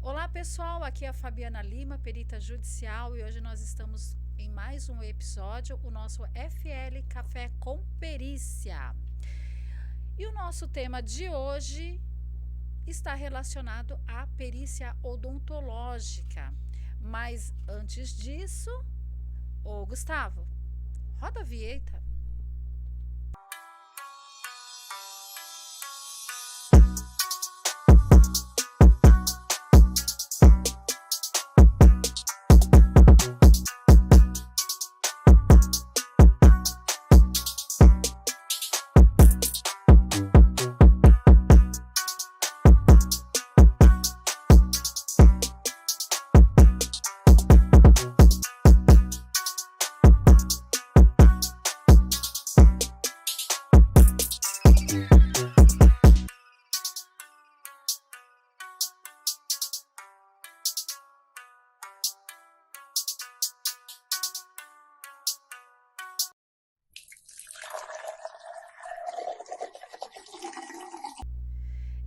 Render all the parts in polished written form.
Olá pessoal, aqui é a Fabiana Lima, perita judicial, e hoje nós estamos em mais um episódio, o nosso FL Café com Perícia. E o nosso tema de hoje está relacionado à perícia odontológica. Mas antes disso, ô Gustavo, roda a vinheta.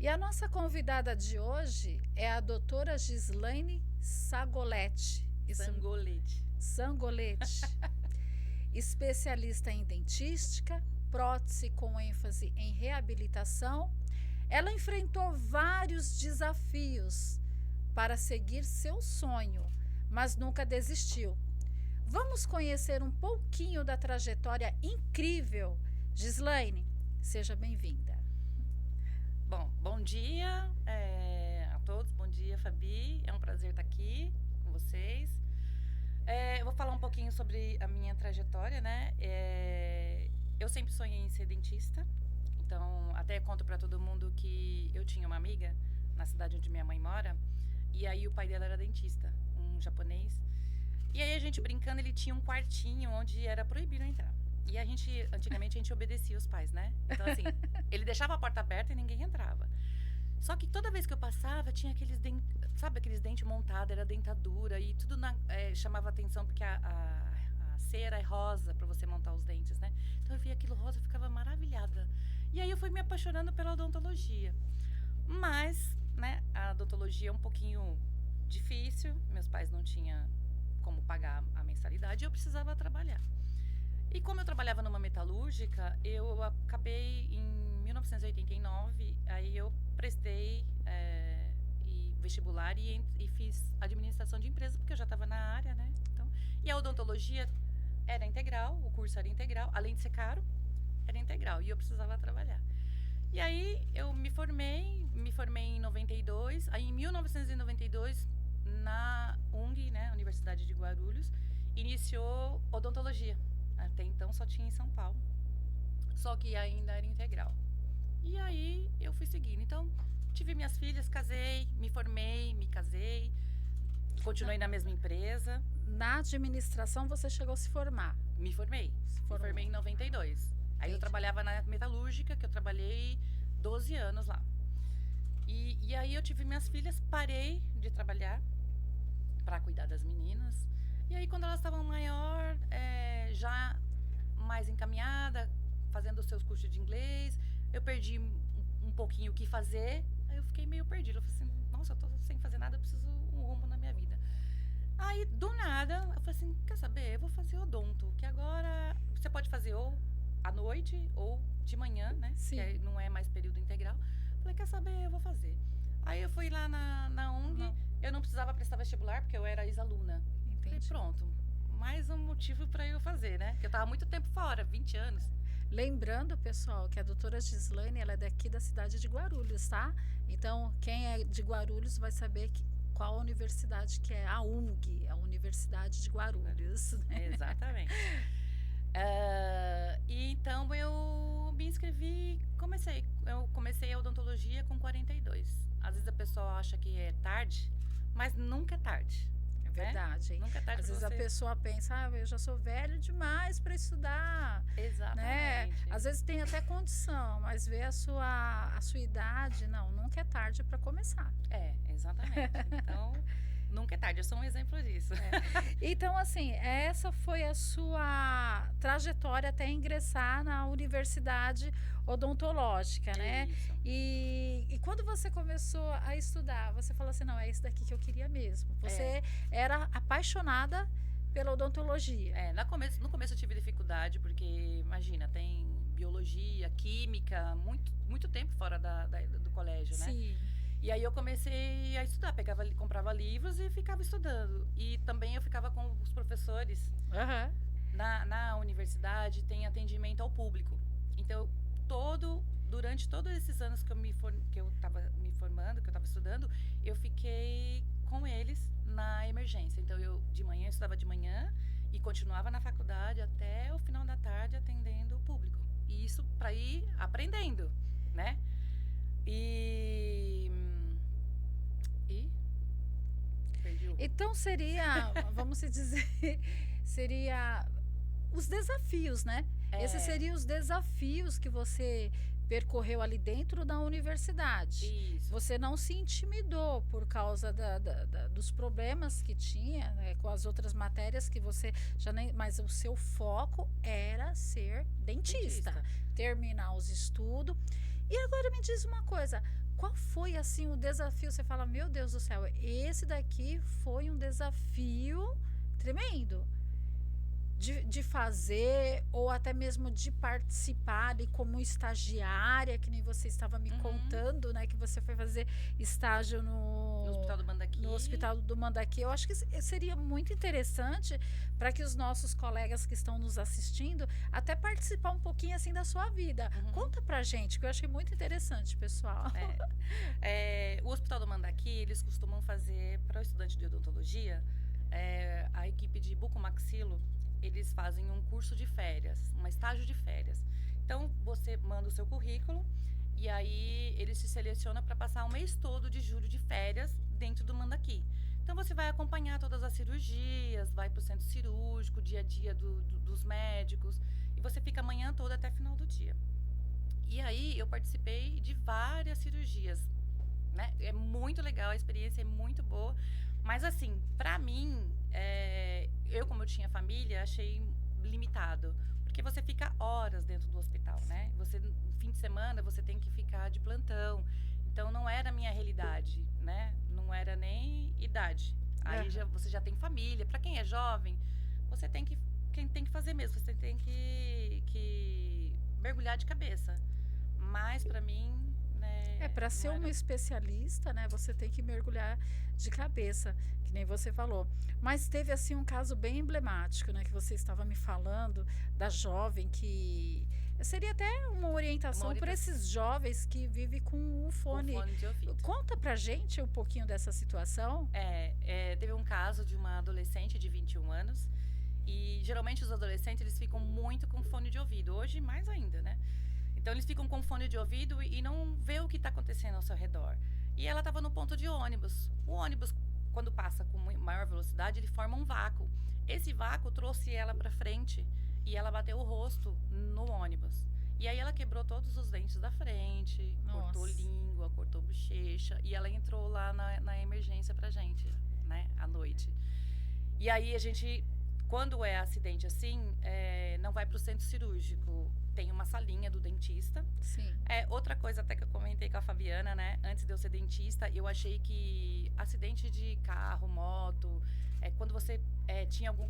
E a nossa convidada de hoje é a doutora Gislaine Sagolete. Sangolete. Especialista em dentística, prótese com ênfase em reabilitação. Ela enfrentou vários desafios para seguir seu sonho, mas nunca desistiu. Vamos conhecer um pouquinho da trajetória incrível. Gislaine, seja bem-vinda. Bom dia a todos, bom dia Fabi, é um prazer estar aqui com vocês. Eu vou falar um pouquinho sobre a minha trajetória, né? Eu sempre sonhei em ser dentista, então até conto para todo mundo que eu tinha uma amiga na cidade onde minha mãe mora, e aí o pai dela era dentista, um japonês, e aí a gente brincando, ele tinha um quartinho onde era proibido entrar. E antigamente a gente obedecia os pais, né? Então assim, ele deixava a porta aberta e ninguém entrava. Só que toda vez que eu passava, tinha aqueles dentes, sabe, aqueles dentes montados, era dentadura e tudo chamava atenção porque a cera é rosa para você montar os dentes, né? Então eu via aquilo rosa e ficava maravilhada. E aí eu fui me apaixonando pela odontologia. Mas, né, a odontologia é um pouquinho difícil, meus pais não tinham como pagar a mensalidade e eu precisava trabalhar. E como eu trabalhava numa metalúrgica, eu acabei em 1989, aí eu prestei vestibular e fiz administração de empresas, porque eu já estava na área, né? Então, e a odontologia era integral, o curso era integral, além de ser caro, era integral, e eu precisava trabalhar. E aí eu me formei em 92, aí em 1992, na UNG, né, Universidade de Guarulhos, iniciou odontologia. Até então só tinha em São Paulo, só que ainda era integral. E aí eu fui seguindo. Então, tive minhas filhas, casei, me formei, me casei, continuei na mesma empresa. Na administração você chegou a se formar? Me formei em 92. Aí eu trabalhava na metalúrgica, que eu trabalhei 12 anos lá. E aí eu tive minhas filhas, parei de trabalhar para cuidar das meninas. E aí quando elas estavam maior, já mais encaminhada, fazendo os seus cursos de inglês, eu perdi um pouquinho o que fazer, aí eu fiquei meio perdida. Eu falei assim, nossa, eu tô sem fazer nada, eu preciso um rumo na minha vida. Aí, do nada, eu falei assim, quer saber, eu vou fazer odonto, que agora você pode fazer ou à noite ou de manhã, né? Sim. Que não é mais período integral. Falei, quer saber, eu vou fazer. Aí eu fui lá na UNG, eu não precisava prestar vestibular, porque eu era ex-aluna. Falei, pronto, mais um motivo para eu fazer, né? Porque eu tava muito tempo fora, 20 anos. Lembrando, pessoal, que a doutora Gislaine, ela é daqui da cidade de Guarulhos, tá? Então, quem é de Guarulhos vai saber qual a universidade que é a UNG, a Universidade de Guarulhos. Né? Exatamente. E então eu me inscrevi, eu comecei a odontologia com 42. Às vezes a pessoa acha que é tarde, mas nunca é tarde. É verdade, hein? Nunca é tarde. Às vezes a pessoa pensa, eu já sou velho demais para estudar. Exatamente. Né? Às vezes tem até condição, mas ver a sua idade, nunca é tarde para começar. Exatamente. Então, nunca é tarde, eu sou um exemplo disso. Então, assim, essa foi a sua trajetória até ingressar na universidade odontológica, né? Isso. E quando você começou a estudar, você falou assim, não, é isso daqui que eu queria mesmo. Você era apaixonada pela odontologia. No começo eu tive dificuldade, porque, imagina, tem biologia, química, muito tempo fora do colégio, né? Sim. E aí eu comecei a estudar, comprava livros e ficava estudando. E também eu ficava com os professores. Aham. Na universidade tem atendimento ao público. Então, durante todos esses anos que eu estava me formando, que eu estava estudando, eu fiquei com eles na emergência. Então, de manhã eu estudava de manhã e continuava na faculdade até o final da tarde atendendo o público. E isso para ir aprendendo, né? E perdi o... Então seria, vamos se dizer, seria os desafios, né? Esses seriam os desafios que você percorreu ali dentro da universidade. Isso. Você não se intimidou por causa dos problemas que tinha, né, com as outras matérias que você já nem... Mas o seu foco era ser dentista. Terminar os estudos. E agora me diz uma coisa, qual foi assim o desafio? Você fala, meu Deus do céu, esse daqui foi um desafio tremendo. De fazer, ou até mesmo de participar ali como estagiária, que nem você estava me contando, né? Que você foi fazer estágio no Hospital do Mandaqui. No Hospital do Mandaqui. Eu acho que seria muito interessante para que os nossos colegas que estão nos assistindo até participar um pouquinho assim da sua vida. Conta pra gente, que eu achei muito interessante, pessoal. O Hospital do Mandaqui, eles costumam fazer para o estudante de odontologia, a equipe de bucomaxilo, eles fazem um curso de férias, um estágio de férias. Então, você manda o seu currículo e aí eles te selecionam para passar um mês todo de julho de férias dentro do Mandaqui. Então, você vai acompanhar todas as cirurgias, vai para o centro cirúrgico, dia a dia dos médicos, e você fica a manhã toda até final do dia. E aí, eu participei de várias cirurgias, né? É muito legal, a experiência é muito boa. Mas assim, pra mim, como eu tinha família, achei limitado. Porque você fica horas dentro do hospital, né? No fim de semana, você tem que ficar de plantão. Então, não era a minha realidade, né? Não era nem idade. Aí você já tem família. Pra quem é jovem, você tem que fazer mesmo. Você tem que mergulhar de cabeça. Mas, pra mim... para ser uma especialista, né, você tem que mergulhar de cabeça, que nem você falou. Mas teve assim um caso bem emblemático, né, que você estava me falando da jovem que seria até uma orientação para esses jovens que vivem com o fone de ouvido. Conta pra gente um pouquinho dessa situação. Teve um caso de uma adolescente de 21 anos e geralmente os adolescentes eles ficam muito com fone de ouvido, hoje mais ainda, né? Então, eles ficam com fone de ouvido e não vê o que está acontecendo ao seu redor. E ela estava no ponto de ônibus. O ônibus, quando passa com maior velocidade, ele forma um vácuo. Esse vácuo trouxe ela para frente e ela bateu o rosto no ônibus. E aí, ela quebrou todos os dentes da frente, cortou língua, cortou bochecha. E ela entrou lá na emergência pra gente, né, à noite. E aí, a gente... Quando é acidente assim, não vai para o centro cirúrgico. Tem uma salinha do dentista. Sim. Outra coisa até que eu comentei com a Fabiana, né? Antes de eu ser dentista, eu achei que acidente de carro, moto, quando você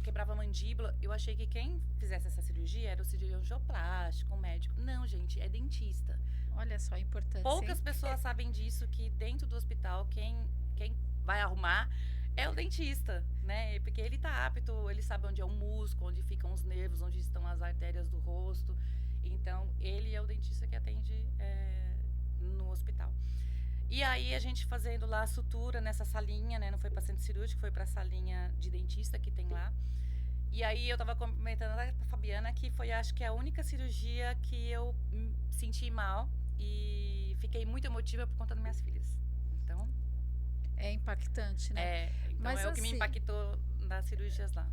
quebrava a mandíbula, eu achei que quem fizesse essa cirurgia era o cirurgião angioplástico, o médico. Não, gente, é dentista. Olha só a importância. Poucas pessoas sabem disso, que dentro do hospital, quem vai arrumar é o dentista, né? Porque ele tá apto, ele sabe onde é o músculo, onde ficam os nervos, onde estão as artérias do rosto. Então, ele é o dentista que atende no hospital. E aí, a gente fazendo lá a sutura nessa salinha, né? Não foi para centro cirúrgico, foi para a salinha de dentista que tem lá. E aí, eu tava comentando com a Fabiana que foi, acho que, a única cirurgia que eu senti mal e fiquei muito emotiva por conta das minhas filhas. Então... É impactante, né? Então mas, o que me impactou nas cirurgias lá.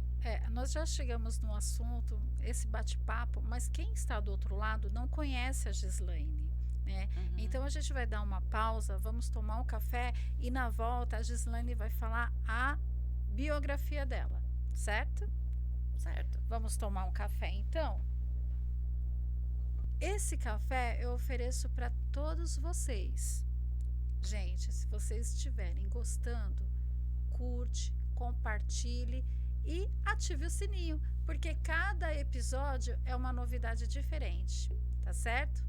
Nós já chegamos no assunto, esse bate-papo, mas quem está do outro lado não conhece a Gislaine, né? Então a gente vai dar uma pausa, vamos tomar um café e na volta a Gislaine vai falar a biografia dela, certo? Certo. Vamos tomar um café então? Esse café eu ofereço para todos vocês Gente, se vocês estiverem gostando, curte, compartilhe e ative o sininho, porque cada episódio é uma novidade diferente, tá certo?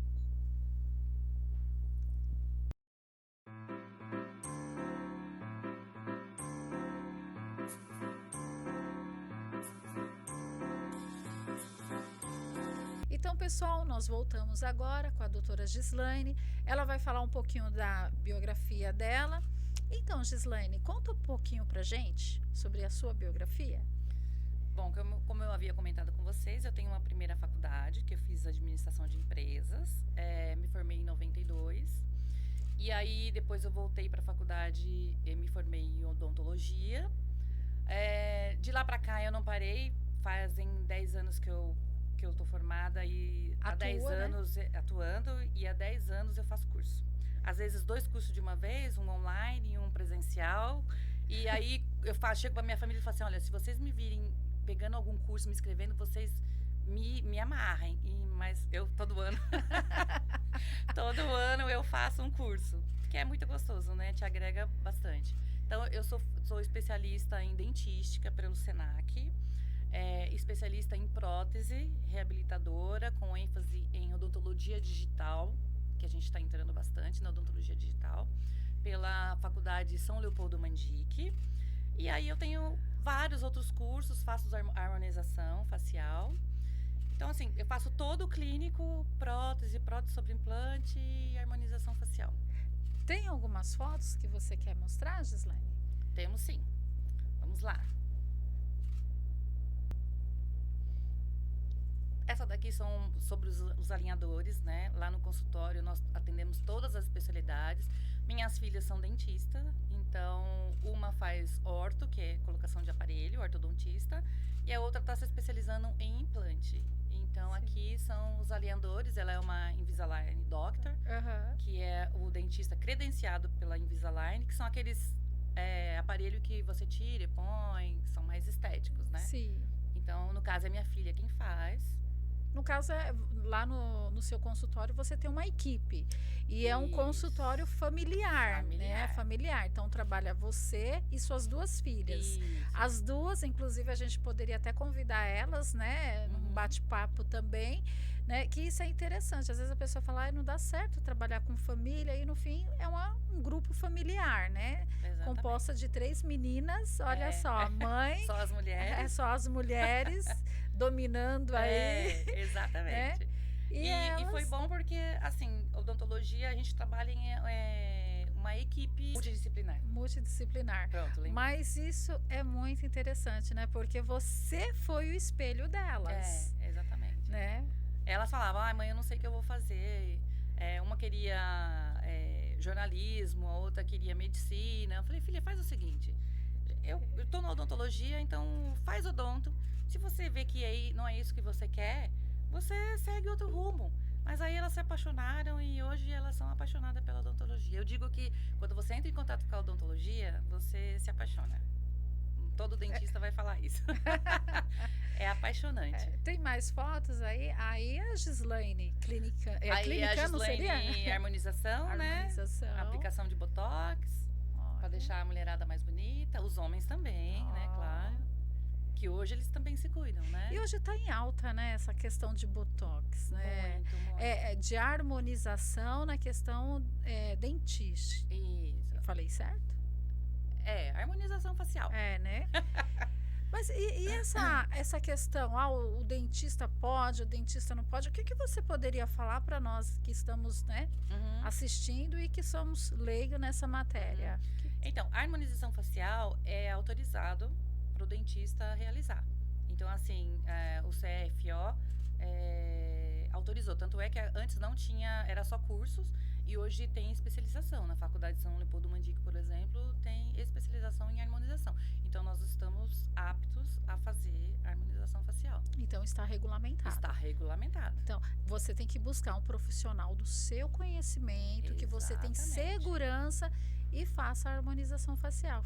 Então, pessoal, nós voltamos agora com a doutora Gislaine. Ela vai falar um pouquinho da biografia dela. Então, Gislaine, conta um pouquinho pra gente sobre a sua biografia. Bom, como eu havia comentado com vocês, eu tenho uma primeira faculdade, que eu fiz administração de empresas, me formei em 92. E aí, depois eu voltei para a faculdade e me formei em odontologia. De lá para cá, eu não parei, fazem 10 anos que eu tô formada e há 10 anos atuando, e há 10 anos eu faço curso. Às vezes 2 cursos de uma vez, um online e um presencial. E aí eu chego pra minha família e falo assim, olha, se vocês me virem pegando algum curso, me inscrevendo, vocês me amarrem. Mas eu todo ano todo ano eu faço um curso, que é muito gostoso, né? Te agrega bastante. Então eu sou especialista em dentística pelo Senac. Especialista em prótese, reabilitadora, com ênfase em odontologia digital, que a gente está entrando bastante na odontologia digital, pela Faculdade São Leopoldo Mandic. E aí eu tenho vários outros cursos, faço harmonização facial. Então, assim, eu faço todo o clínico, prótese sobre implante e harmonização facial. Tem algumas fotos que você quer mostrar, Gislaine? Temos sim. Vamos lá. Essa daqui são sobre os alinhadores, né? Lá no consultório nós atendemos todas as especialidades. Minhas filhas são dentistas, então uma faz orto, que é colocação de aparelho, ortodontista, e a outra está se especializando em implante. Então, sim, aqui são os alinhadores. Ela é uma Invisalign Doctor, que é o dentista credenciado pela Invisalign, que são aqueles aparelhos que você tira e põe, que são mais estéticos, né? Sim. Então, no caso, é minha filha quem faz. No caso, lá no seu consultório, você tem uma equipe. E é um consultório familiar, né? Familiar. Então, trabalha você e suas 2 filhas. Isso. As 2, inclusive, a gente poderia até convidar elas, né? Num bate-papo também, né? Que isso é interessante. Às vezes a pessoa fala, não dá certo trabalhar com família. E, no fim, é um grupo familiar, né? Exatamente. Composta de 3 meninas. Olha só, mãe... Só as mulheres. Só as mulheres dominando aí. Exatamente. Né? E foi bom porque, assim, odontologia, a gente trabalha em uma equipe multidisciplinar. Pronto, lembrei. Mas isso é muito interessante, né? Porque você foi o espelho delas. Exatamente. Né? Elas falavam, mãe, eu não sei o que eu vou fazer. Uma queria jornalismo, a outra queria medicina. Eu falei, filha, faz o seguinte, eu tô na odontologia, então faz odonto. Se você vê que aí não é isso que você quer, você segue outro rumo. Mas aí elas se apaixonaram e hoje elas são apaixonadas pela odontologia. Eu digo que quando você entra em contato com a odontologia, você se apaixona. Todo dentista vai falar isso. É apaixonante. Tem mais fotos aí? Aí a Gislaine, clínica. Aí a Gislaine, harmonização, né? Harmonização. Aplicação de botox, para deixar a mulherada mais bonita. Os homens também, né? Claro. Que hoje eles também se cuidam, né? E hoje está em alta, né? Essa questão de botox, né? Muito. De harmonização na questão dentística. Isso. Eu falei certo? Harmonização facial. Né? Mas e essa questão, o dentista pode, o dentista não pode, o que você poderia falar para nós que estamos, né, assistindo e que somos leigos nessa matéria? Então, a harmonização facial é autorizado para o dentista realizar. Então, assim, o CFO autorizou. Tanto é que antes não tinha, era só cursos, e hoje tem especialização. Na Faculdade São Leopoldo Mandic, por exemplo, tem especialização em harmonização. Então, nós estamos aptos a fazer harmonização facial. Então, está regulamentado. Está regulamentado. Então, você tem que buscar um profissional do seu conhecimento, exatamente, que você tem segurança e faça a harmonização facial.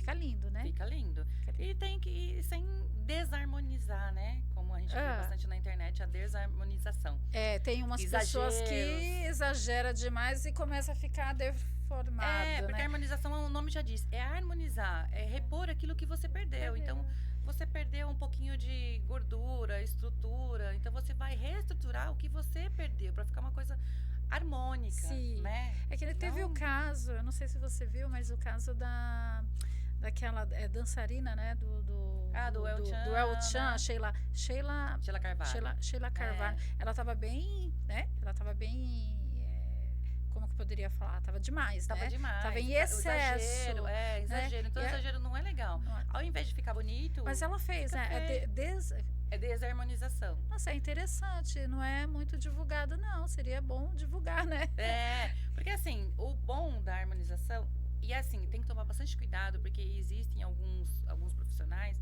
fica lindo, né? Fica lindo. Fica lindo. E tem que ir sem desarmonizar, né? Como a gente vê bastante na internet, a desarmonização. Tem umas pessoas que exageram demais e começa a ficar deformado, porque né? a harmonização, o nome já diz, é harmonizar, é repor aquilo que você perdeu. Então, você perdeu um pouquinho de gordura, estrutura, então você vai reestruturar o que você perdeu para ficar uma coisa harmônica, né? É que ele teve o caso, eu não sei se você viu, mas o caso daquela dançarina, né? Do El Chan, né? Sheila Carvalho. Ela estava bem, né? Ela estava bem, como que poderia falar? Tava demais, né? Demais. Tava em excesso. Exagero. Então, exagero não é legal. Ao invés de ficar bonito... Mas ela fez, né? É desarmonização. Nossa, é interessante. Não é muito divulgado, não. Seria bom divulgar, né? Porque assim, o bom da harmonização... E assim, tem que tomar bastante cuidado, porque existem alguns profissionais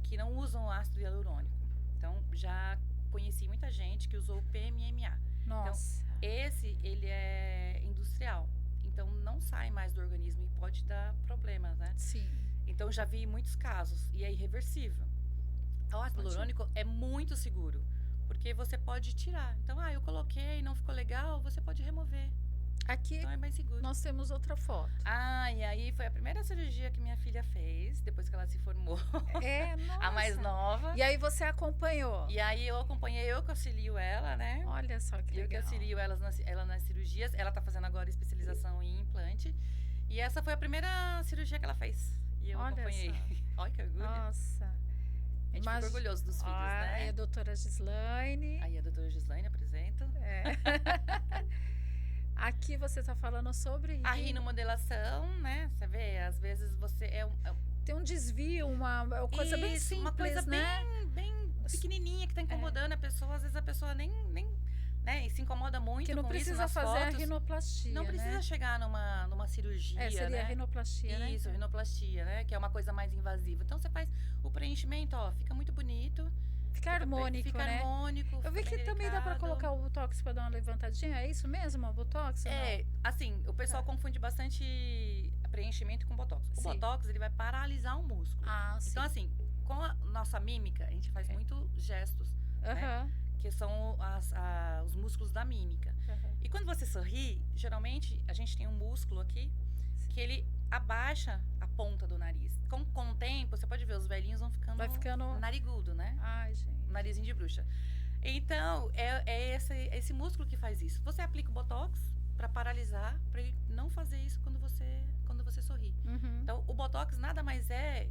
que não usam ácido hialurônico. Então, já conheci muita gente que usou o PMMA. Nossa. Então, ele é industrial. Então, não sai mais do organismo e pode dar problemas, né? Sim. Então, já vi muitos casos e é irreversível. O ácido hialurônico é muito seguro, porque você pode tirar. Então, eu coloquei, não ficou legal, você pode remover. Aqui então é mais seguro. Nós temos outra foto. E aí foi a primeira cirurgia que minha filha fez, depois que ela se formou. Nossa. A mais nova. E aí você acompanhou? E aí eu acompanhei, eu que auxilio ela, né? Olha só que legal. Eu que auxilio ela nas cirurgias. Ela tá fazendo agora especialização em implante. E essa foi a primeira cirurgia que ela fez. E eu acompanhei. Olha que orgulho. Nossa. A gente fica orgulhoso dos filhos, né? Aí a doutora Gislaine. Aí a doutora Gislaine apresenta. Aqui você está falando sobre a rinomodelação, né? Você vê, às vezes você tem um desvio, uma coisa bem simples, uma coisa né? bem pequenininha que está incomodando a pessoa. Às vezes a pessoa nem né? E se incomoda muito que não com precisa isso nas fazer fotos. a rinoplastia, não precisa chegar numa cirurgia, seria né? a rinoplastia, né? Isso, rinoplastia, né? Que é uma coisa mais invasiva. Então você faz o preenchimento, fica muito bonito. Fica harmônico, fica né? harmônico. Eu vi que também dá pra colocar o Botox pra dar uma levantadinha. É isso mesmo, o Botox? Assim, o pessoal confunde bastante preenchimento com Botox. O Botox, ele vai paralisar o músculo. Então, assim, com a nossa mímica, a gente faz muito gestos, né? Que são os músculos da mímica. E quando você sorri, geralmente, a gente tem um músculo aqui que ele abaixa a ponta do nariz. Com o tempo, você pode ver, os velhinhos vão ficando narigudo, né? Ai, gente. Narizinho de bruxa. Então, é esse músculo que faz isso. Você aplica o Botox para paralisar, para ele não fazer isso quando você sorri. Então, o Botox nada mais é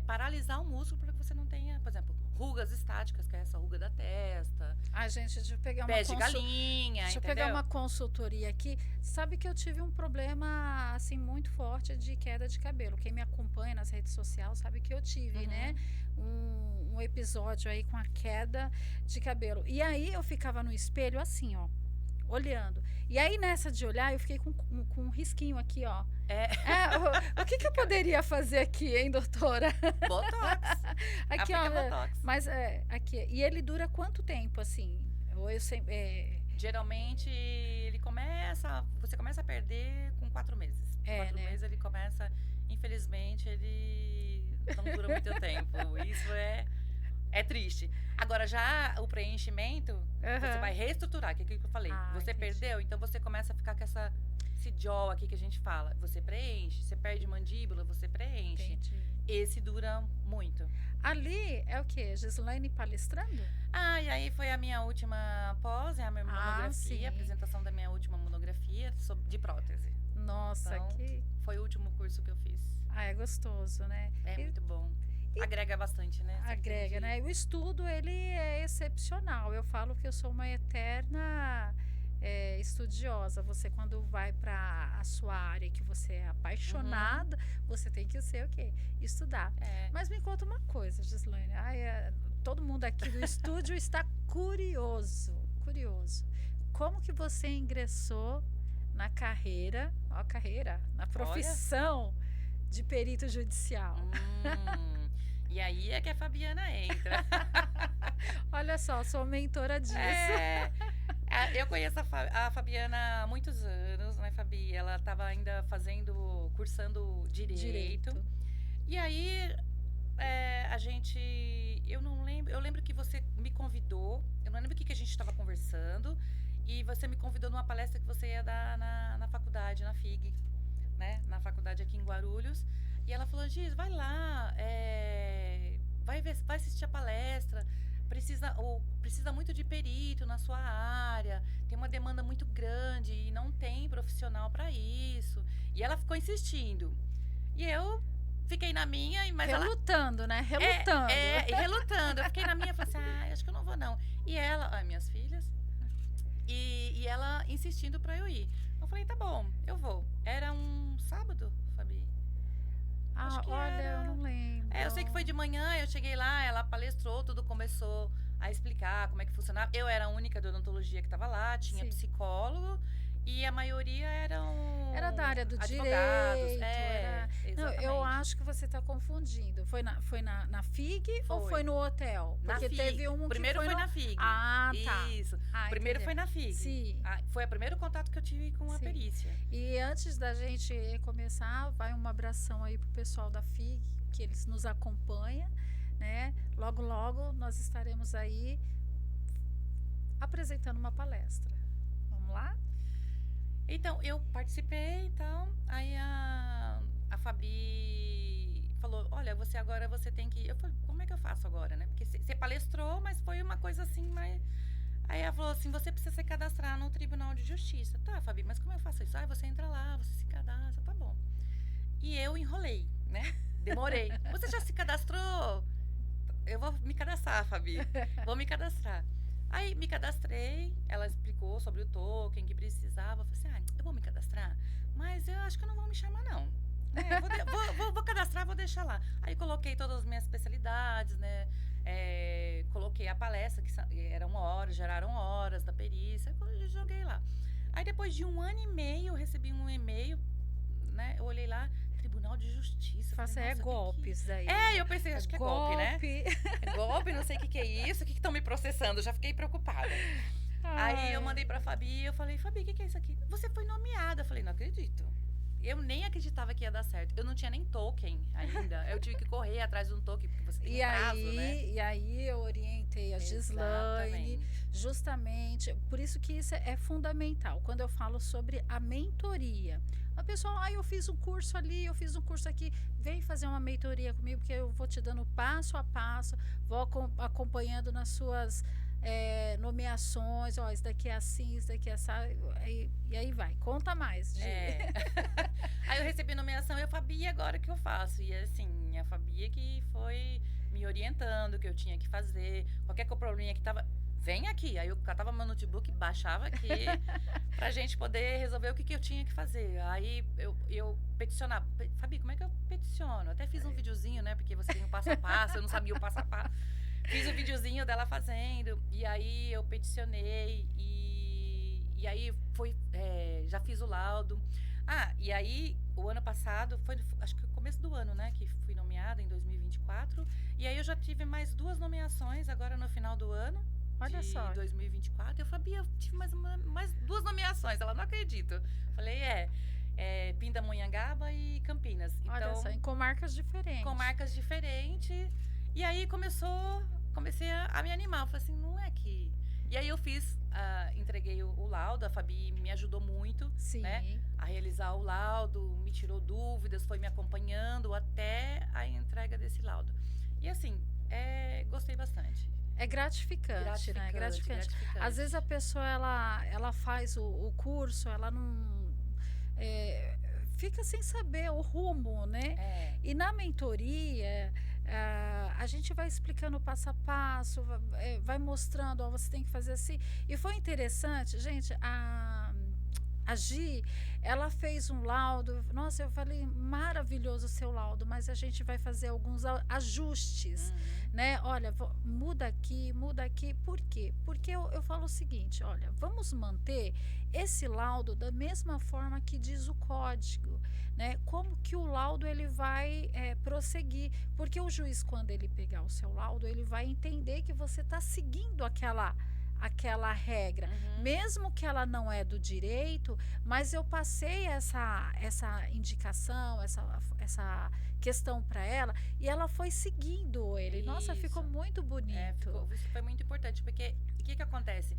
paralisar o músculo para que você não tenha, por exemplo, rugas estáticas, que é essa ruga da testa. Gente, deixa eu pegar pé de galinha, deixa eu pegar uma consultoria aqui. Sabe que eu tive um problema, assim, muito forte de queda de cabelo. Quem me acompanha nas redes sociais sabe que eu tive, né? Um episódio aí com a queda de cabelo. E aí eu ficava no espelho assim, olhando. E aí nessa de olhar, eu fiquei com um risquinho aqui, o que eu poderia fazer aqui, hein, doutora? Botox. Aqui, Botox. Mas aqui. E ele dura quanto tempo, assim? Geralmente você começa a perder com 4 meses. 4 meses ele começa, infelizmente, ele não dura muito tempo. Isso é triste. Agora, já o preenchimento, você vai reestruturar, que é aquilo que eu falei. Você perdeu, então você começa a ficar com esse jaw aqui que a gente fala. Você preenche, você perde mandíbula, você preenche. Entendi. Esse dura muito. Ali é o quê? Gislaine palestrando? E aí foi a minha última pós, a minha monografia, a apresentação da minha última monografia de prótese. Nossa, então, foi o último curso que eu fiz. É gostoso, né? Muito bom. Agrega bastante, né? Agrega, né? O estudo, ele é excepcional. Eu falo que eu sou uma eterna estudiosa. Você, quando vai para a sua área que você é apaixonada, você tem que ser o quê? Estudar. Mas me conta uma coisa, Gislaine. Todo mundo aqui do estúdio está curioso. Como que você ingressou na carreira, na profissão de perito judicial? E aí é que a Fabiana entra. Olha só, sou mentora disso. Eu conheço a Fabiana há muitos anos, né, Fabi? Ela estava ainda cursando Direito. E aí, a gente. Eu não lembro. Eu lembro que você me convidou. Eu não lembro o que a gente estava conversando. E você me convidou numa palestra que você ia dar na faculdade, na FIG, né? Na faculdade aqui em Guarulhos. E ela falou: Giz, vai lá, vai assistir a palestra. Precisa muito de perito na sua área. Tem uma demanda muito grande e não tem profissional para isso. E ela ficou insistindo. E eu fiquei na minha, mas relutando, né? Relutando. Relutando. Eu fiquei na minha e falei assim, acho que eu não vou não. E ela, minhas filhas, e ela insistindo pra eu ir. Eu falei, tá bom, eu vou. Era um sábado, Fabi? Acho que olha, eu não lembro. Eu sei que foi de manhã, eu cheguei lá, ela palestrou, tudo começou a explicar como é que funcionava. Eu era a única de odontologia que estava lá, tinha Sim. psicólogo e a maioria era da área do advogados, direito. Não, eu acho que você está confundindo. Foi na FIG ou foi no hotel? Porque FIG. teve um primeiro que foi na FIG. Ah, tá. Isso. Primeiro foi na FIG. Sim. Foi o primeiro contato que eu tive com a perícia. E antes da gente começar, vai um abração aí pro pessoal da FIG, que eles nos acompanham, né? Logo, logo nós estaremos aí apresentando uma palestra. Vamos lá? Então, eu participei e tal, aí a Fabi falou, olha, você tem que... Eu falei, como é que eu faço agora, né? Porque você palestrou, mas foi uma coisa assim, mas... Aí ela falou assim, você precisa se cadastrar no Tribunal de Justiça. Tá, Fabi, mas como eu faço isso? Você entra lá, você se cadastra, tá bom. E eu enrolei, né? Demorei. Você já se cadastrou? Eu vou me cadastrar, Fabi. Vou me cadastrar. Aí me cadastrei, ela explicou sobre o token que precisava. Eu falei assim, eu vou me cadastrar, mas eu acho que não vão me chamar, não. Vou cadastrar, vou deixar lá. Aí coloquei todas as minhas especialidades, né? Coloquei a palestra, que eram horas, geraram horas da perícia, eu joguei lá. Aí depois de 1 ano e meio, eu recebi um e-mail, né? Eu olhei lá, Tribunal de Justiça. Falei, golpes daí. Eu pensei, acho que é golpe, né? É golpe, não sei o que é isso, o que estão me processando, já fiquei preocupada. Aí eu mandei pra Fabi, eu falei, Fabi, o que é isso aqui? Você foi nomeada. Eu falei, não acredito. Eu nem acreditava que ia dar certo. Eu não tinha nem token ainda. Eu tive que correr atrás de um token, porque você tem um prazo, né? E aí eu orientei a Gislaine, justamente, por isso que isso é fundamental. Quando eu falo sobre a mentoria, a pessoa, eu fiz um curso ali, eu fiz um curso aqui, vem fazer uma mentoria comigo, porque eu vou te dando passo a passo, vou acompanhando nas suas nomeações, isso daqui é assim, isso daqui é assim, e aí vai, conta mais. Aí eu recebi nomeação e a Fabi, agora o que eu faço? E assim, a Fabi que foi me orientando o que eu tinha que fazer, qualquer probleminha que tava, vem aqui. Aí eu catava meu notebook, baixava aqui, pra gente poder resolver o que eu tinha que fazer. Aí eu peticionava, Fabi, como é que eu peticiono? Até fiz um videozinho, né, porque você tem um passo a passo, eu não sabia o passo a passo. Fiz o videozinho dela fazendo, e aí eu peticionei, e aí já fiz o laudo. E aí, o ano passado, foi acho que o começo do ano, né, que fui nomeada em 2024, e aí eu já tive mais 2 nomeações agora no final do ano. Olha de só. 2024. Eu falei, eu tive mais 2 nomeações, ela não acredita. Falei, Pindamonhangaba e Campinas. Então, olha só, com marcas diferentes. Com marcas diferentes. E aí comecei a me animar. Eu falei assim, não é que... E aí eu entreguei o laudo, a Fabi me ajudou muito, né, a realizar o laudo, me tirou dúvidas, foi me acompanhando até a entrega desse laudo. E assim, gostei bastante. É gratificante, né? Gratificante. Às vezes a pessoa, ela faz o curso, ela não... fica sem saber o rumo, né? E na mentoria... a gente vai explicando passo a passo, vai mostrando, você tem que fazer assim. E foi interessante, gente, a Gi, ela fez um laudo, nossa, eu falei, maravilhoso o seu laudo, mas a gente vai fazer alguns ajustes, né? Olha, muda aqui, por quê? Porque eu falo o seguinte, olha, vamos manter esse laudo da mesma forma que diz o código, né? Como que o laudo ele vai prosseguir, porque o juiz, quando ele pegar o seu laudo, ele vai entender que você está seguindo aquela regra, mesmo que ela não é do direito, mas eu passei essa indicação, essa questão para ela e ela foi seguindo ele. Nossa, ficou Isso. muito bonito. Isso foi muito importante, porque o que acontece?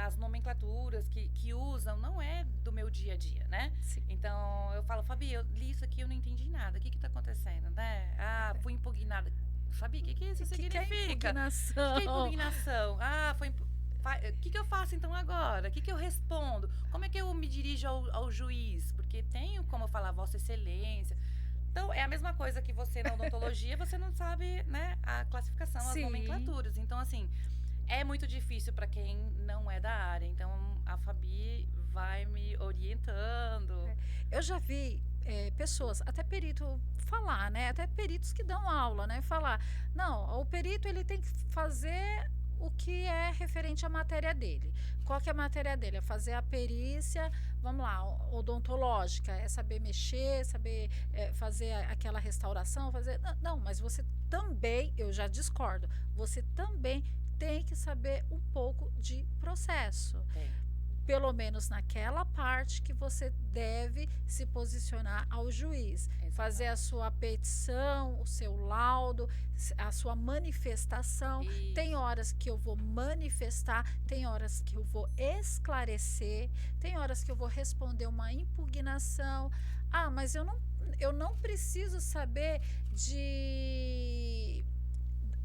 As nomenclaturas que usam não é do meu dia a dia, né? Sim. Então, eu falo, Fabi, eu li isso aqui, eu não entendi nada. O que tá acontecendo, né? Fui impugnada. Fabi, o que isso significa? Que é impugnação? O que é impugnação? O que eu faço então agora? O que eu respondo? Como é que eu me dirijo ao juiz? Porque tenho como falar Vossa Excelência. Então, é a mesma coisa que você na odontologia, você não sabe, né, a classificação, as Sim. nomenclaturas. Então, assim, é muito difícil para quem não é da área. Então, a Fabi vai me orientando. Eu já vi pessoas, até perito falar, né? Até peritos que dão aula, né? Falar, não, o perito ele tem que fazer o que é referente à matéria dele. Qual que é a matéria dele? É fazer a perícia, vamos lá, odontológica, é saber mexer, saber fazer aquela restauração, fazer... Não, mas você também, eu já discordo, você também tem que saber um pouco de processo. Pelo menos naquela parte que você deve se posicionar ao juiz. Exatamente. Fazer a sua petição, o seu laudo, a sua manifestação. Isso. Tem horas que eu vou manifestar, tem horas que eu vou esclarecer, tem horas que eu vou responder uma impugnação. Mas eu não preciso saber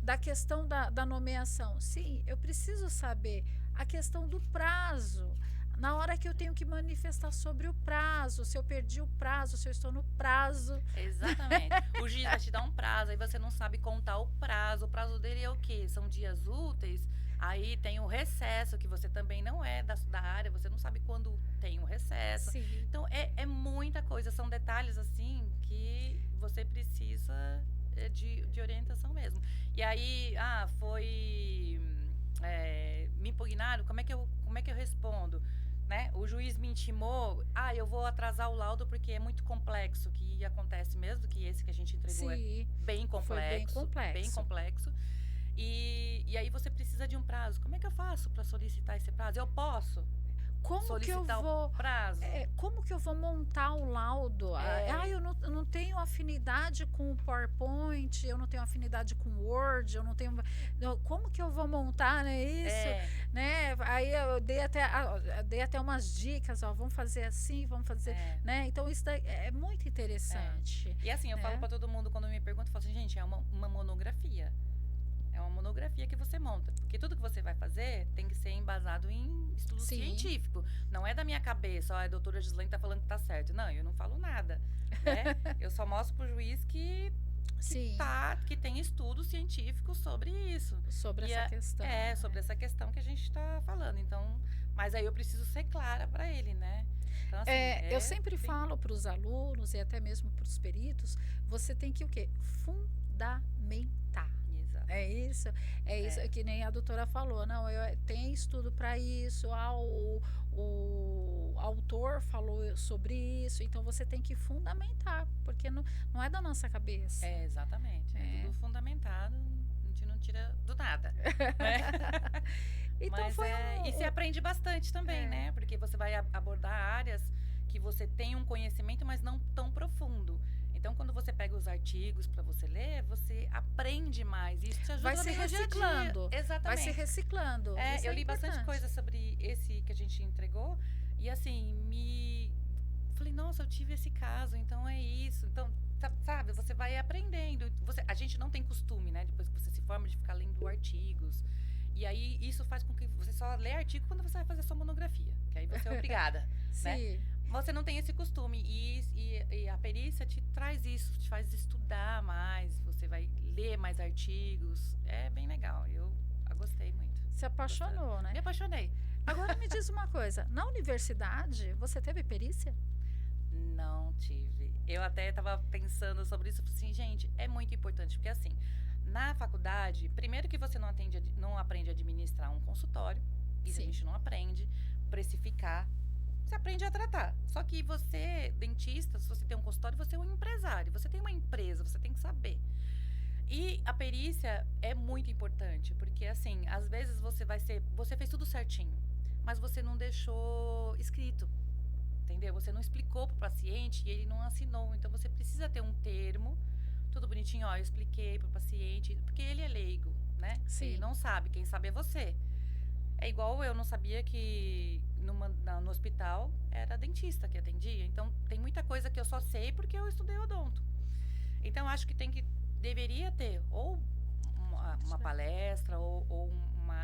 da questão da nomeação. Sim, eu preciso saber a questão do prazo. Na hora que eu tenho que manifestar sobre o prazo, se eu perdi o prazo, se eu estou no prazo. Exatamente. O juiz vai te dar um prazo, aí você não sabe contar o prazo. O prazo dele é o quê? São dias úteis. Aí tem o recesso, que você também não é da área, você não sabe quando tem o recesso. Sim. Então, é muita coisa. São detalhes, assim, que você precisa de orientação mesmo. E aí, me impugnaram, como é que eu respondo? Né? O juiz me intimou, eu vou atrasar o laudo porque é muito complexo, que acontece mesmo, que esse que a gente entregou. Sim, é bem complexo. Bem complexo. E aí você precisa de um prazo. Como é que eu faço para solicitar esse prazo? Eu posso solicitar o prazo? Como que eu vou montar o laudo? Eu não tenho afinidade com o PowerPoint, eu não tenho afinidade com o Word, eu não tenho... Como que eu vou montar, né, isso? Né? Aí eu dei até umas dicas, vamos fazer assim, vamos fazer... Né? Então isso daí é muito interessante. E assim, eu falo para todo mundo, quando me perguntam, eu falo assim, gente, é uma monografia. É uma monografia que você monta. Porque tudo que você vai fazer tem que ser embasado em estudo científico. Não é da minha cabeça, a doutora Gislaine tá falando que tá certo. Não, eu não falo nada. Né? Eu só mostro pro juiz que tem estudo científico sobre isso. Sobre essa questão. Sobre essa questão que a gente tá falando. Então, mas aí eu preciso ser clara para ele, né? Então, assim, eu sempre falo para os alunos e até mesmo para os peritos, você tem que o quê? Fundamentar. É isso, que nem a doutora falou, não, tem estudo para isso, o autor falou sobre isso, então você tem que fundamentar, porque não é da nossa cabeça. Exatamente, é tudo fundamentado, a gente não tira do nada. Né? Então mas e se aprende bastante também, né? Porque você vai abordar áreas que você tem um conhecimento, mas não tão profundo. Então, quando você pega os artigos para você ler, você aprende mais. Isso te ajuda vai se reciclando. Exatamente. Vai se reciclando. Eu li bastante coisa sobre esse que a gente entregou. E assim, falei, nossa, eu tive esse caso, então é isso. Então, sabe, você vai aprendendo. A gente não tem costume, né? Depois que você se forma, de ficar lendo artigos. E aí, isso faz com que você só lê artigo quando você vai fazer sua monografia. Que aí você é obrigada. Sim. Né? Você não tem esse costume e a perícia te traz isso, te faz estudar mais, você vai ler mais artigos, é bem legal, eu gostei muito. Se apaixonou, né? Me apaixonei. Agora me diz uma coisa, na universidade você teve perícia? Não tive, eu até estava pensando sobre isso, assim, gente, é muito importante, porque assim, na faculdade, primeiro que você não aprende a administrar um consultório, isso a gente não aprende, precificar, você aprende a tratar. Só que você, dentista, se você tem um consultório, você é um empresário. Você tem uma empresa, você tem que saber. E a perícia é muito importante, porque assim, às vezes você fez tudo certinho, mas você não deixou escrito, entendeu? Você não explicou pro paciente e ele não assinou. Então você precisa ter um termo, tudo bonitinho, ó, eu expliquei pro paciente, porque ele é leigo, né? Sim. Ele não sabe, quem sabe é você. É igual eu não sabia que no hospital era dentista que atendia. Então tem muita coisa que eu só sei porque eu estudei odonto. Então acho que deveria ter ou uma palestra ou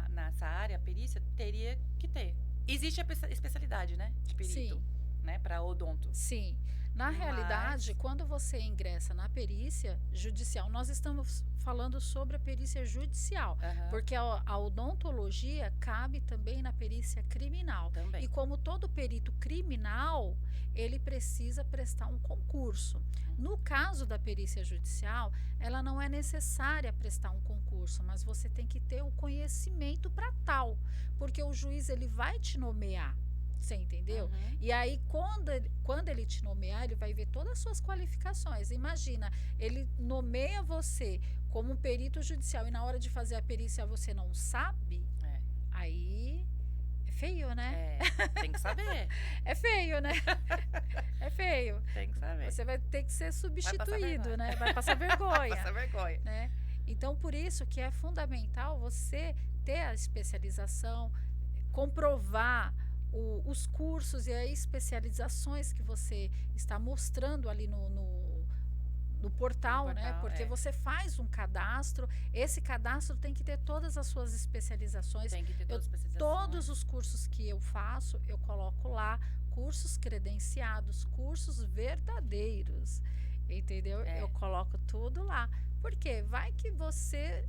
nessa área, perícia, teria que ter. Existe a especialidade, né, de perito, Sim. né, para odonto. Sim. Na Mas- realidade, quando você ingressa na perícia judicial, nós estamos falando sobre a perícia judicial, Aham, porque a odontologia cabe também na perícia criminal. também. E como todo perito criminal, ele precisa prestar um concurso. No caso da perícia judicial, ela não é necessária prestar um concurso, mas você tem que ter o conhecimento para tal, porque o juiz ele vai te nomear. Você entendeu? Uhum. E aí, quando ele te nomear, ele vai ver todas as suas qualificações. Imagina, ele nomeia você como um perito judicial e na hora de fazer a perícia você não sabe, É. aí é feio, né? Tem que saber. É feio, né? É feio. Tem que saber. Você vai ter que ser substituído, vergonha. né? Vai passar vergonha. Passa vergonha. Né? Então, por isso que é fundamental você ter a especialização, comprovar os cursos e as especializações que você está mostrando ali no portal, né? portal, Porque é. você faz um cadastro, esse cadastro tem que ter todas as suas especializações. Tem que ter todas as especializações. Todos os cursos que eu faço, eu coloco lá, cursos credenciados, cursos verdadeiros, entendeu? É. Eu coloco tudo lá. Porque vai que você,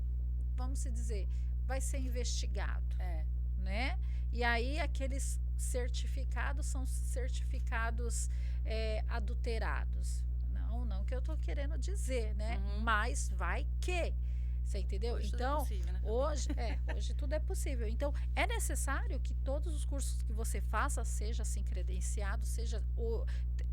vamos se dizer, vai ser investigado, É. né? E aí aqueles certificados são certificados adulterados. Não que eu tô querendo dizer, né? Uhum. Mas vai que, você entendeu? Hoje tudo é Então, possível, né? hoje tudo é possível. Então, é necessário que todos os cursos que você faça seja assim credenciado,